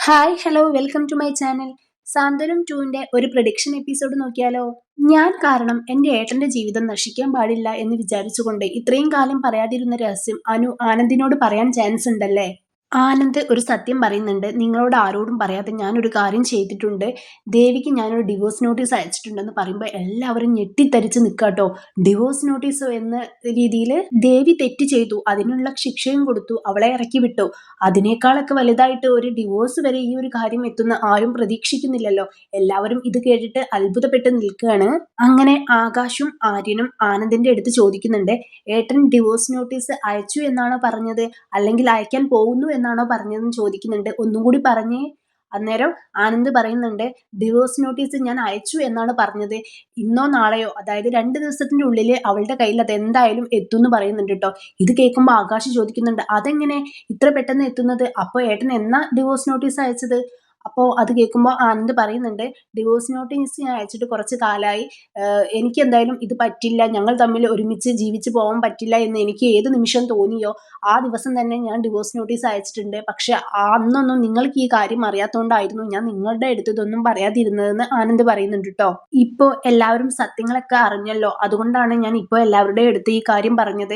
Hi hello welcome to my channel. Santhwanam 2ന്റെ ഒരു prediction episode നോക്കിയാലോ? ഞാൻ കാരണം എൻ്റെ ഏട്ടന്റെ ജീവിതം നശിക്കാൻ പാടില്ല എന്ന് വിചാരിച്ചുകൊണ്ട് ഇത്രയും കാലം പറയാതിരുന്ന രഹസ്യം അനു ആനന്ദിനോട് പറയാൻ ചാൻസ് ഉണ്ടല്ലേ? ആനന്ദ് ഒരു സത്യം പറയുന്നുണ്ട്. നിങ്ങളോട് ആരോടും പറയാതെ ഞാനൊരു കാര്യം ചെയ്തിട്ടുണ്ട്. ദേവിക്ക് ഞാനൊരു ഡിവോഴ്സ് നോട്ടീസ് അയച്ചിട്ടുണ്ടെന്ന് പറയുമ്പോൾ എല്ലാവരും ഞെട്ടിത്തരിച്ച് നിൽക്കാട്ടോ. ഡിവോഴ്സ് നോട്ടീസോ എന്ന രീതിയിൽ ദേവി തെറ്റ് ചെയ്തു, അതിനുള്ള ശിക്ഷയും കൊടുത്തു, അവളെ ഇറക്കി വിട്ടു. അതിനേക്കാളൊക്കെ വലുതായിട്ട് ഒരു ഡിവോഴ്സ് വരെ ഈ ഒരു കാര്യം എത്തുന്ന ആരും പ്രതീക്ഷിക്കുന്നില്ലല്ലോ. എല്ലാവരും ഇത് കേട്ടിട്ട് അത്ഭുതപ്പെട്ട് നിൽക്കുകയാണ്. അങ്ങനെ ആകാശും ആര്യനും ആനന്ദിന്റെ അടുത്ത് ചോദിക്കുന്നുണ്ട്, ഏട്ടൻ ഡിവോഴ്സ് നോട്ടീസ് അയച്ചു എന്നാണോ പറഞ്ഞത്, അല്ലെങ്കിൽ അയക്കാൻ പോകുന്നു എന്നാണോ പറഞ്ഞതെന്ന് ചോദിക്കുന്നുണ്ട്. ഒന്നും കൂടി പറഞ്ഞേ. അന്നേരം ആനന്ദ് പറയുന്നുണ്ട്, ഡിവോഴ്സ് നോട്ടീസ് ഞാൻ അയച്ചു എന്നാണ് പറഞ്ഞത്. ഇന്നോ നാളെയോ, അതായത് 2 ദിവസത്തിന്റെ ഉള്ളിൽ അവളുടെ കയ്യിൽ അത് എന്തായാലും എത്തും എന്ന് പറയുന്നുണ്ട് കേട്ടോ. ഇത് കേൾക്കുമ്പോൾ ആകാശ് ചോദിക്കുന്നുണ്ട്, അതെങ്ങനെ ഇത്ര പെട്ടെന്ന് എത്തുന്നത്? അപ്പോൾ ഏട്ടൻ എന്നാ ഡിവോഴ്സ് നോട്ടീസ് അയച്ചത്? അപ്പോൾ അത് കേൾക്കുമ്പോൾ ആനന്ദ് പറയുന്നുണ്ട്, ഡിവോഴ്സ് നോട്ടീസ് ഞാൻ അയച്ചിട്ട് കുറച്ച് കാലമായി. എനിക്ക് എന്തായാലും ഇത് പറ്റില്ല, ഞങ്ങൾ തമ്മിൽ ഒരുമിച്ച് ജീവിച്ച് പോകാൻ പറ്റില്ല എന്ന് എനിക്ക് ഏത് നിമിഷം തോന്നിയോ ആ ദിവസം തന്നെ ഞാൻ ഡിവോഴ്സ് നോട്ടീസ് അയച്ചിട്ടുണ്ട്. പക്ഷെ അന്നൊന്നും നിങ്ങൾക്ക് ഈ കാര്യം അറിയാത്തതുകൊണ്ടായിരുന്നു ഞാൻ നിങ്ങളുടെ അടുത്ത് ഇതൊന്നും പറയാതിരുന്നതെന്ന് ആനന്ദ് പറയുന്നുണ്ട് കേട്ടോ. ഇപ്പോൾ എല്ലാവരും സത്യങ്ങളൊക്കെ അറിഞ്ഞല്ലോ, അതുകൊണ്ടാണ് ഞാൻ ഇപ്പോൾ എല്ലാവരുടെയും അടുത്ത് ഈ കാര്യം പറഞ്ഞത്.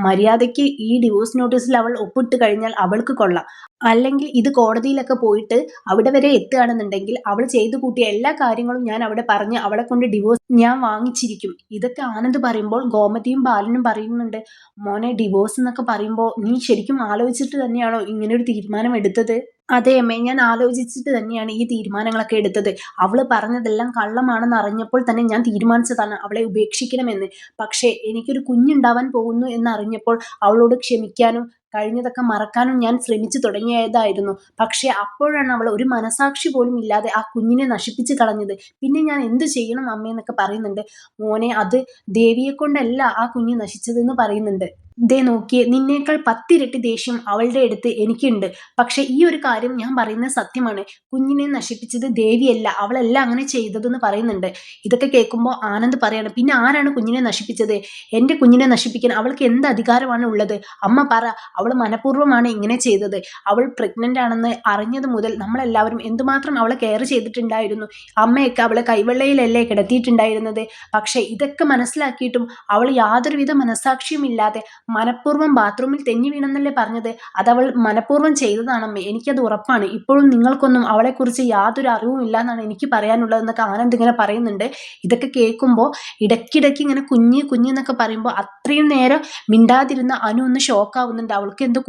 മര്യാദയ്ക്ക് ഈ ഡിവോഴ്സ് നോട്ടീസിൽ അവൾ ഒപ്പിട്ട് കഴിഞ്ഞാൽ അവൾക്ക് കൊള്ളാം. അല്ലെങ്കിൽ ഇത് കോടതിയിലൊക്കെ പോയിട്ട് അവിടെ വരെ എത്തുകയാണെന്നുണ്ടെങ്കിൽ അവൾ ചെയ്തു കൂട്ടിയ എല്ലാ കാര്യങ്ങളും ഞാൻ അവിടെ പറഞ്ഞ് അവളെ കൊണ്ട് ഡിവോഴ്സ് ഞാൻ വാങ്ങിച്ചിരിക്കും. ഇതൊക്കെ ആനന്ദ് പറയുമ്പോൾ ഗോമതിയും ബാലനും പറയുന്നുണ്ട്, മോനെ ഡിവോഴ്സ് എന്നൊക്കെ പറയുമ്പോൾ നീ ശരിക്കും ആലോചിച്ചിട്ട് തന്നെയാണോ ഇങ്ങനെ ഒരു തീരുമാനം എടുത്തത്? അതെ അമ്മേ, ഞാൻ ആലോചിച്ചിട്ട് തന്നെയാണ് ഈ തീരുമാനങ്ങളൊക്കെ എടുത്തത്. അവള് പറഞ്ഞതെല്ലാം കള്ളമാണെന്ന് അറിഞ്ഞപ്പോൾ തന്നെ ഞാൻ തീരുമാനിച്ചതാണ് അവളെ ഉപേക്ഷിക്കണമെന്ന്. പക്ഷേ എനിക്കൊരു കുഞ്ഞുണ്ടാവാൻ പോകുന്നു എന്നറിഞ്ഞപ്പോൾ അവളോട് ക്ഷമിക്കാനും കഴിഞ്ഞതൊക്കെ മറക്കാനും ഞാൻ ശ്രമിച്ചു തുടങ്ങിയതായിരുന്നു. പക്ഷേ അപ്പോഴാണ് അവൾ ഒരു മനസാക്ഷി പോലും ഇല്ലാതെ ആ കുഞ്ഞിനെ നശിപ്പിച്ച് കളഞ്ഞത്. പിന്നെ ഞാൻ എന്ത് ചെയ്യണം അമ്മേന്നൊക്കെ പറയുന്നുണ്ട്. മോനെ, അത് ദേവിയെ കൊണ്ടല്ല ആ കുഞ്ഞ് നശിച്ചതെന്ന് പറയുന്നുണ്ട്. ദേ നോക്കിയേ, നിന്നേക്കാൾ 10 ഇരട്ടി ദേഷ്യം അവളുടെ അടുത്ത് എനിക്കുണ്ട്. പക്ഷെ ഈ ഒരു കാര്യം ഞാൻ പറയുന്നത് സത്യമാണ്. കുഞ്ഞിനെ നശിപ്പിച്ചത് ദേവിയല്ല, അവളല്ല അങ്ങനെ ചെയ്തതെന്ന് പറയുന്നുണ്ട്. ഇതൊക്കെ കേൾക്കുമ്പോൾ ആനന്ദ് പറയാണ്, പിന്നെ ആരാണ് കുഞ്ഞിനെ നശിപ്പിച്ചത്? എൻ്റെ കുഞ്ഞിനെ നശിപ്പിക്കാൻ അവൾക്ക് എന്ത് അധികാരമാണ് ഉള്ളത്? അമ്മ പറ. അവൾ മനഃപൂർവ്വമാണ് ഇങ്ങനെ ചെയ്തത്. അവൾ പ്രഗ്നന്റ് ആണെന്ന് അറിഞ്ഞത് മുതൽ നമ്മളെല്ലാവരും എന്തുമാത്രം അവളെ കെയർ ചെയ്തിട്ടുണ്ടായിരുന്നു. അമ്മയൊക്കെ അവളെ കൈവെള്ളയിലല്ലേ കിടത്തിയിട്ടുണ്ടായിരുന്നത്. പക്ഷെ ഇതൊക്കെ മനസ്സിലാക്കിയിട്ടും അവൾ യാതൊരുവിധ മനസ്സാക്ഷിയും ഇല്ലാതെ മനഃപൂർവ്വം ബാത്റൂമിൽ തെന്നി വീണെന്നല്ലേ പറഞ്ഞത്? അതവൾ മനഃപൂർവ്വം ചെയ്തതാണമ്മേ, എനിക്കത് ഉറപ്പാണ്. ഇപ്പോഴും നിങ്ങൾക്കൊന്നും അവളെക്കുറിച്ച് യാതൊരു അറിവും ഇല്ല എന്നാണ് എനിക്ക് പറയാനുള്ളതെന്നൊക്കെ ആനന്ദ് ഇങ്ങനെ പറയുന്നുണ്ട്. ഇതൊക്കെ കേൾക്കുമ്പോൾ ഇടയ്ക്കിടയ്ക്ക് ഇങ്ങനെ കുഞ്ഞ് കുഞ്ഞ് എന്നൊക്കെ പറയുമ്പോൾ അത്രയും നേരം മിണ്ടാതിരുന്ന അനു ഒന്ന് ഷോക്കാവുന്നുണ്ട്. അവൾക്ക് എന്തോ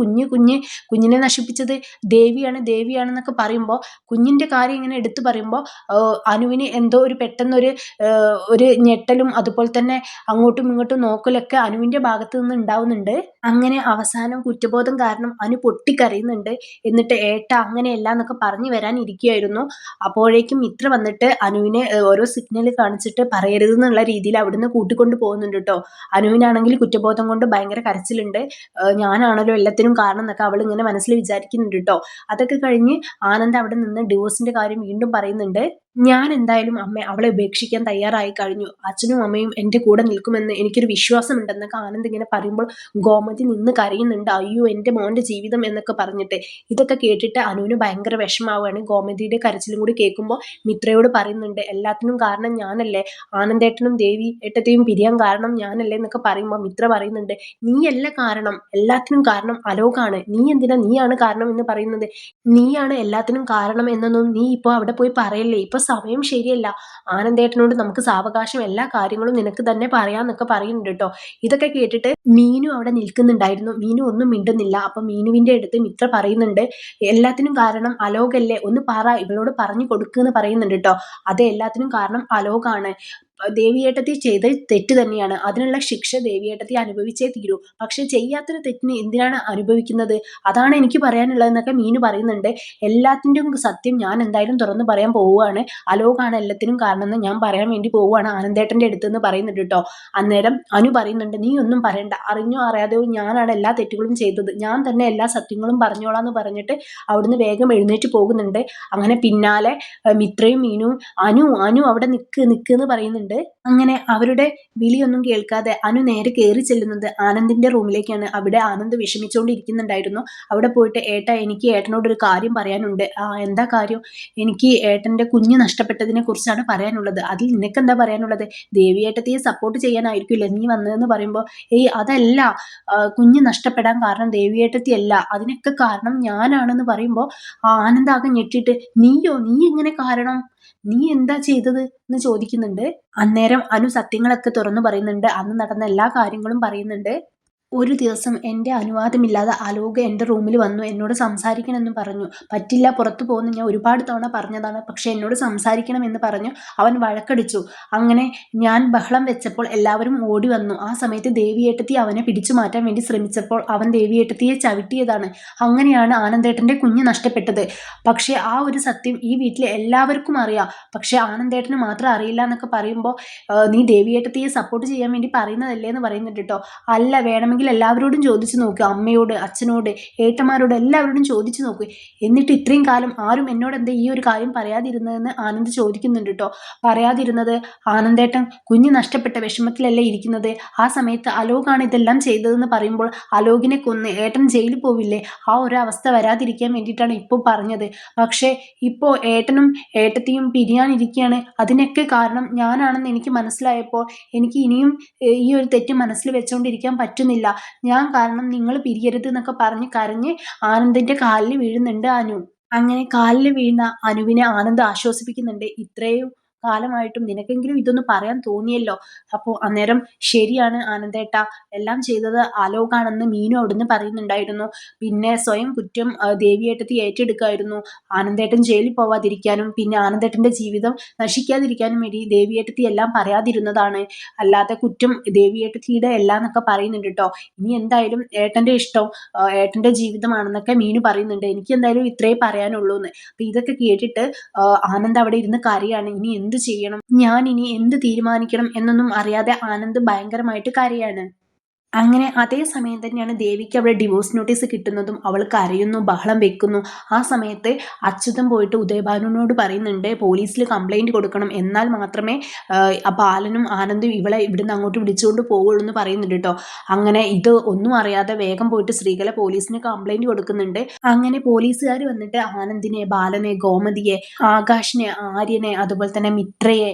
കുഞ്ഞിനെ നശിപ്പിച്ചത് ദേവിയാണ് ദേവിയാണെന്നൊക്കെ പറയുമ്പോൾ, കുഞ്ഞിൻ്റെ കാര്യം ഇങ്ങനെ എടുത്തു പറയുമ്പോൾ അനുവിന് എന്തോ ഒരു പെട്ടെന്നൊരു ഒരു ഞെട്ടലും അതുപോലെ തന്നെ അങ്ങോട്ടും ഇങ്ങോട്ടും നോക്കലൊക്കെ അനുവിൻ്റെ ഭാഗത്ത് നിന്ന് ഉണ്ടാവുന്നുണ്ട്. അങ്ങനെ അവസാനം കുറ്റബോധം കാരണം അനു പൊട്ടിക്കരയുന്നുണ്ട്. എന്നിട്ട് ഏട്ടാ അങ്ങനെയല്ല എന്നൊക്കെ പറഞ്ഞു വരാൻ ഇരിക്കുകയായിരുന്നു. അപ്പോഴേക്കും മിത്ര വന്നിട്ട് അനുവിനെ ഓരോ സിഗ്നൽ കാണിച്ചിട്ട് പറയരുത് എന്നുള്ള രീതിയിൽ അവിടുന്ന് കൂട്ടിക്കൊണ്ട് പോകുന്നുണ്ട് കേട്ടോ. അനുവിനാണെങ്കിൽ കുറ്റബോധം കൊണ്ട് ഭയങ്കര കരച്ചിലുണ്ട്. ഞാനാണല്ലോ എല്ലാത്തിനും കാരണം എന്നൊക്കെ അവൾ ഇങ്ങനെ മനസ്സിൽ വിചാരിക്കുന്നുണ്ട് കേട്ടോ. അതൊക്കെ കഴിഞ്ഞ് ആനന്ദ് അവിടെ നിന്ന് ഡിവോഴ്സിന്റെ കാര്യം വീണ്ടും പറയുന്നുണ്ട്. ഞാൻ എന്തായാലും അമ്മ അവളെ ഉപേക്ഷിക്കാൻ തയ്യാറായി കഴിഞ്ഞു. അച്ഛനും അമ്മയും എൻ്റെ കൂടെ നിൽക്കുമെന്ന് എനിക്കൊരു വിശ്വാസമുണ്ടെന്നൊക്കെ ആനന്ദ് ഇങ്ങനെ പറയുമ്പോൾ ഗോമതി നിന്ന് കരയുന്നുണ്ട്. അയ്യോ എൻ്റെ മോൻ്റെ ജീവിതം എന്നൊക്കെ പറഞ്ഞിട്ട്. ഇതൊക്കെ കേട്ടിട്ട് അനുവിന് ഭയങ്കര വിഷമാവുകയാണ്. ഗോമതിയുടെ കരച്ചിലും കൂടി കേൾക്കുമ്പോൾ മിത്രയോട് പറയുന്നുണ്ട്, എല്ലാത്തിനും കാരണം ഞാനല്ലേ, ആനന്ദേട്ടനും ദേവി ഏട്ടത്തെയും പിരിയാൻ കാരണം ഞാനല്ലേ എന്നൊക്കെ പറയുമ്പോൾ മിത്ര പറയുന്നുണ്ട്, നീയല്ല കാരണം, എല്ലാത്തിനും കാരണം അലോകാണ്. നീയാണ് കാരണം എന്ന് പറയുന്നത്. നീയാണ് എല്ലാത്തിനും കാരണം എന്നൊന്നും നീ ഇപ്പോൾ അവിടെ പോയി പറയല്ലേ, ഇപ്പൊ സമയം ശരിയല്ല. ആനന്ദേട്ടനോട് നമുക്ക് സാവകാശം എല്ലാ കാര്യങ്ങളും നിനക്ക് തന്നെ പറയാന്നൊക്കെ പറയുന്നുണ്ട് കേട്ടോ. ഇതൊക്കെ കേട്ടിട്ട് മീനു അവിടെ നിൽക്കുന്നുണ്ടായിരുന്നു. മീനു ഒന്നും മിണ്ടുന്നില്ല. അപ്പൊ മീനുവിന്റെ അടുത്ത് മിത്ര പറയുന്നുണ്ട്, എല്ലാത്തിനും കാരണം അലോകല്ലേ, ഒന്ന് പറ, ഇവളോട് പറഞ്ഞു കൊടുക്കുന്ന് പറയുന്നുണ്ട് കേട്ടോ. അതെ, എല്ലാത്തിനും കാരണം അലോകാണ്. ദേവിയേട്ടത്തി ചെയ്ത തെറ്റ് തന്നെയാണ്, അതിനുള്ള ശിക്ഷ ദേവിയേട്ടത്തി അനുഭവിച്ചേ തീരൂ. പക്ഷെ ചെയ്യാത്തൊരു തെറ്റിന് എന്തിനാണ് അനുഭവിക്കുന്നത്? അതാണ് എനിക്ക് പറയാനുള്ളതെന്നൊക്കെ മീനു പറയുന്നുണ്ട്. എല്ലാത്തിൻ്റെയും സത്യം ഞാൻ എന്തായാലും തുറന്നു പറയാൻ പോവുകയാണ്. അലോകാണ് എല്ലാത്തിനും കാരണം എന്ന് ഞാൻ പറയാൻ വേണ്ടി പോവുകയാണ് ആനന്ദേട്ടൻ്റെ അടുത്തെന്ന് പറയുന്നുണ്ട് കേട്ടോ. അന്നേരം അനു പറയുന്നുണ്ട്, നീ ഒന്നും പറയണ്ട, അറിഞ്ഞോ അറിയാതെയോ ഞാനാണ് എല്ലാ തെറ്റുകളും ചെയ്തത്, ഞാൻ തന്നെ എല്ലാ സത്യങ്ങളും പറഞ്ഞോളാം എന്ന് പറഞ്ഞിട്ട് അവിടുന്ന് വേഗം എഴുന്നേറ്റ് പോകുന്നുണ്ട്. അങ്ങനെ പിന്നാലെ മിത്രയും മീനുവും അനു അനു അവിടെ നിൽക്ക് എന്ന് പറയുന്നുണ്ട്. അങ്ങനെ അവരുടെ വിളിയൊന്നും കേൾക്കാതെ അനു നേരെ കയറി ചെല്ലുന്നത് ആനന്ദിന്റെ റൂമിലേക്കാണ്. അവിടെ ആനന്ദ് വിഷമിച്ചുകൊണ്ടിരിക്കുന്നുണ്ടായിരുന്നു. അവിടെ പോയിട്ട് ഏട്ടാ, എനിക്ക് ഏട്ടനോടൊരു കാര്യം പറയാനുണ്ട്. എന്താ കാര്യം? എനിക്ക് ഏട്ടന്റെ കുഞ്ഞ് നഷ്ടപ്പെട്ടതിനെ കുറിച്ചാണ് പറയാനുള്ളത്. അതിൽ നിനക്കെന്താ പറയാനുള്ളത്? ദേവിയേട്ടത്തിയെ സപ്പോർട്ട് ചെയ്യാനായിരിക്കില്ലേ നീ വന്നതെന്ന് പറയുമ്പോൾ, ഏയ് അതല്ല, കുഞ്ഞ് നഷ്ടപ്പെടാൻ കാരണം ദേവിയേട്ടത്തിയല്ല, അതിനൊക്കെ കാരണം ഞാനാണെന്ന് പറയുമ്പോൾ ആനന്ദ് ആകെ ഞെട്ടിയിട്ട്, നീയോ? നീ എങ്ങനെ കാരണം? നീ എന്താ ചെയ്തത് എന്ന് ചോദിക്കുന്നുണ്ട്. അന്നേരം അനു സത്യങ്ങളൊക്കെ തുറന്നു പറയുന്നുണ്ട്. അന്ന് നടന്ന എല്ലാ കാര്യങ്ങളും പറയുന്നുണ്ട്. ഒരു ദിവസം എൻ്റെ അനുവാദമില്ലാതെ അലോക് എൻ്റെ റൂമിൽ വന്നു. എന്നോട് സംസാരിക്കണമെന്ന് പറഞ്ഞു. പറ്റില്ല, പുറത്തു പോകുന്നു, ഞാൻ ഒരുപാട് തവണ പറഞ്ഞതാണ്, പക്ഷെ എന്നോട് സംസാരിക്കണമെന്ന് പറഞ്ഞു. അവൻ വഴക്കടിച്ചു. അങ്ങനെ ഞാൻ ബഹളം വെച്ചപ്പോൾ എല്ലാവരും ഓടി വന്നു. ആ സമയത്ത് ദേവിയേട്ടത്തി അവനെ പിടിച്ചു മാറ്റാൻ വേണ്ടി ശ്രമിച്ചപ്പോൾ അവൻ ദേവിയേട്ടത്തിയെ ചവിട്ടിയതാണ്. അങ്ങനെയാണ് ആനന്ദേട്ടൻ്റെ കുഞ്ഞ് നഷ്ടപ്പെട്ടത്. പക്ഷേ ആ ഒരു സത്യം ഈ വീട്ടിലെ എല്ലാവർക്കും അറിയാം. പക്ഷേ ആനന്ദേട്ടന് മാത്രം അറിയില്ല എന്നൊക്കെ പറയുമ്പോൾ, നീ ദേവിയേട്ടത്തിയെ സപ്പോർട്ട് ചെയ്യാൻ വേണ്ടി പറയുന്നതല്ലേ എന്ന് പറയുന്നുണ്ട് കേട്ടോ. അല്ല, വേണമെങ്കിൽ എല്ലാവരോടും ചോദിച്ചു നോക്ക്, അമ്മയോട്, അച്ഛനോട്, ഏട്ടന്മാരോട് എല്ലാവരോടും ചോദിച്ചു നോക്ക്. എന്നിട്ട് ഇത്രയും കാലം ആരും എന്നോട് എന്താ ഈ ഒരു കാര്യം പറയാതിരുന്നതെന്ന് ആനന്ദ് ചോദിക്കുന്നുണ്ട് കേട്ടോ. പറയാതിരുന്നത്, ആനന്ദേട്ടൻ കുഞ്ഞ് നഷ്ടപ്പെട്ട വിഷമത്തിലല്ലേ ഇരിക്കുന്നത്. ആ സമയത്ത് അലോകാണ് ഇതെല്ലാം ചെയ്തതെന്ന് പറയുമ്പോൾ അലോകിനെ കൊന്ന് ഏട്ടൻ ജയിലിൽ പോവില്ലേ, ആ ഒരു അവസ്ഥ വരാതിരിക്കാൻ വേണ്ടിയിട്ടാണ് ഇപ്പോൾ പറഞ്ഞത്. പക്ഷേ ഇപ്പോൾ ഏട്ടനും ഏട്ടത്തിയും പിരിയാനിരിക്കുകയാണ്. അതിനൊക്കെ കാരണം ഞാനാണെന്ന് എനിക്ക് മനസ്സിലായപ്പോൾ എനിക്ക് ഇനിയും ഈ ഒരു തെറ്റ് മനസ്സിൽ വെച്ചുകൊണ്ടിരിക്കാൻ പറ്റുന്നില്ല. ഞാൻ കാരണം നിങ്ങൾ പിരിയരുത് എന്നൊക്കെ പറഞ്ഞ് കരഞ്ഞ് ആനന്ദിന്റെ കാലിൽ വീഴുന്നുണ്ട് അനു. അങ്ങനെ കാലിൽ വീണ അനുവിനെ ആനന്ദ് ആശ്വസിപ്പിക്കുന്നുണ്ട്. ഇത്രയും കാലമായിട്ടും നിനക്കെങ്കിലും ഇതൊന്ന് പറയാൻ തോന്നിയല്ലോ. അപ്പോൾ അന്നേരം ശരിയാണ് ആനന്ദേട്ട, എല്ലാം ചെയ്തത് അലോകാണെന്ന് മീനു അവിടുന്ന് പറയുന്നുണ്ടായിരുന്നു. പിന്നെ സ്വയം കുറ്റം ദേവിയേട്ടത്തി ഏറ്റെടുക്കായിരുന്നു. ആനന്ദേട്ടൻ ജയിലിൽ പോവാതിരിക്കാനും പിന്നെ ആനന്ദേട്ടന്റെ ജീവിതം നശിക്കാതിരിക്കാനും വേണ്ടി ദേവിയേട്ടത്തി എല്ലാം പറയാതിരുന്നതാണ്. അല്ലാതെ കുറ്റം ദേവിയേട്ടത്തിയുടെ അല്ല എന്നൊക്കെ പറയുന്നുണ്ട് കേട്ടോ. ഇനി എന്തായാലും ഏട്ടന്റെ ഇഷ്ടം, ഏട്ടന്റെ ജീവിതമാണെന്നൊക്കെ മീനു പറയുന്നുണ്ട്. എനിക്ക് എന്തായാലും ഇത്രേ പറയാനുള്ളൂ എന്ന്. അപ്പൊ ഇതൊക്കെ കേട്ടിട്ട് ആനന്ദ് അവിടെ ഇരുന്ന് കരയാണ്. ഇനി എന്ത് ചെയ്യണം, ഞാൻ ഇനി എന്ത് തീരുമാനിക്കണം എന്നൊന്നും അറിയാതെ ആനന്ദ് ഭയങ്കരമായിട്ട് കരയാണ്. അങ്ങനെ അതേ സമയം തന്നെയാണ് ദേവിക്ക് അവിടെ ഡിവോഴ്സ് നോട്ടീസ് കിട്ടുന്നതും. അവൾ കരയുന്നു, ബഹളം വെക്കുന്നു. ആ സമയത്ത് അച്യുതൻ പോയിട്ട് ഉദയഭാനുവിനോട് പറയുന്നുണ്ട് പോലീസിൽ കംപ്ലൈന്റ് കൊടുക്കണം, എന്നാൽ മാത്രമേ ബാലനും ആനന്ദും ഇവളെ ഇവിടുന്ന് അങ്ങോട്ട് വിളിച്ചുകൊണ്ട് പോകുള്ളൂ എന്ന് പറയുന്നുണ്ട് കേട്ടോ. അങ്ങനെ ഇത് ഒന്നും അറിയാതെ വേഗം പോയിട്ട് ശ്രീകല പോലീസിന് കംപ്ലൈന്റ് കൊടുക്കുന്നുണ്ട്. അങ്ങനെ പോലീസുകാർ വന്നിട്ട് ആനന്ദിനെ, ബാലനെ, ഗോമതിയെ, ആകാശിനെ, ആര്യനെ, അതുപോലെ തന്നെ മിത്രയെ,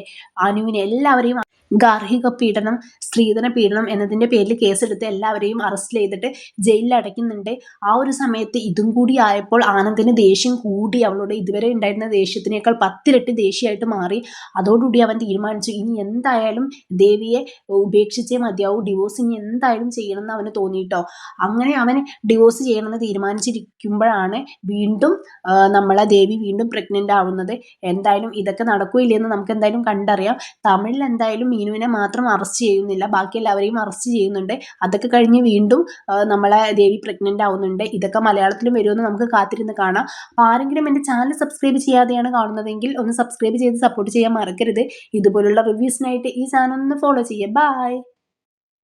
അനുവിനെ എല്ലാവരെയും ഗാർഹിക പീഡനം, സ്ത്രീധന പീഡനം എന്നതിന്റെ പേരിൽ കേസെടുത്ത് എല്ലാവരെയും അറസ്റ്റ് ചെയ്തിട്ട് ജയിലിൽ അടയ്ക്കുന്നുണ്ട്. ആ ഒരു സമയത്ത് ഇതും കൂടി ആയപ്പോൾ ആനന്ദിന് ദേഷ്യം കൂടി. അവളോട് ഇതുവരെ ഉണ്ടായിരുന്ന ദേഷ്യത്തിനേക്കാൾ 10 ഇരട്ടി ദേഷ്യമായിട്ട് മാറി. അതോടുകൂടി അവൻ തീരുമാനിച്ചു, ഇനി എന്തായാലും ദേവിയെ ഉപേക്ഷിച്ചേ മതിയാവൂ, ഡിവോഴ്സ് ഇനി എന്തായാലും ചെയ്യണം എന്ന് അവന് തോന്നിയിട്ടോ. അങ്ങനെ അവൻ ഡിവോഴ്സ് ചെയ്യണമെന്ന് തീരുമാനിച്ചിരിക്കുമ്പോഴാണ് വീണ്ടും നമ്മളെ ദേവി വീണ്ടും പ്രഗ്നന്റ് ആവുന്നത്. എന്തായാലും ഇതൊക്കെ നടക്കുകയില്ലെന്ന് നമുക്ക് എന്തായാലും കണ്ടറിയാം. തമിഴിൽ എന്തായാലും മീനുവിനെ മാത്രം അറസ്റ്റ് ചെയ്യുന്നില്ല, ബാക്കി എല്ലാവരെയും അറസ്റ്റ് ചെയ്യുന്നുണ്ട്. അതൊക്കെ കഴിഞ്ഞ് വീണ്ടും നമ്മളെ ദേവി പ്രഗ്നന്റ് ആവുന്നുണ്ട്. ഇതൊക്കെ മലയാളത്തിലും വരുമെന്ന് നമുക്ക് കാത്തിരുന്ന് കാണാം. അപ്പോൾ ആരെങ്കിലും എൻ്റെ ചാനൽ സബ്സ്ക്രൈബ് ചെയ്യാതെയാണ് കാണുന്നതെങ്കിൽ ഒന്ന് സബ്സ്ക്രൈബ് ചെയ്ത് സപ്പോർട്ട് ചെയ്യാൻ മറക്കരുത്. ഇതുപോലുള്ള റിവ്യൂസിനായിട്ട് ഈ ചാനൽ ഒന്ന് ഫോളോ ചെയ്യുക. ബൈ.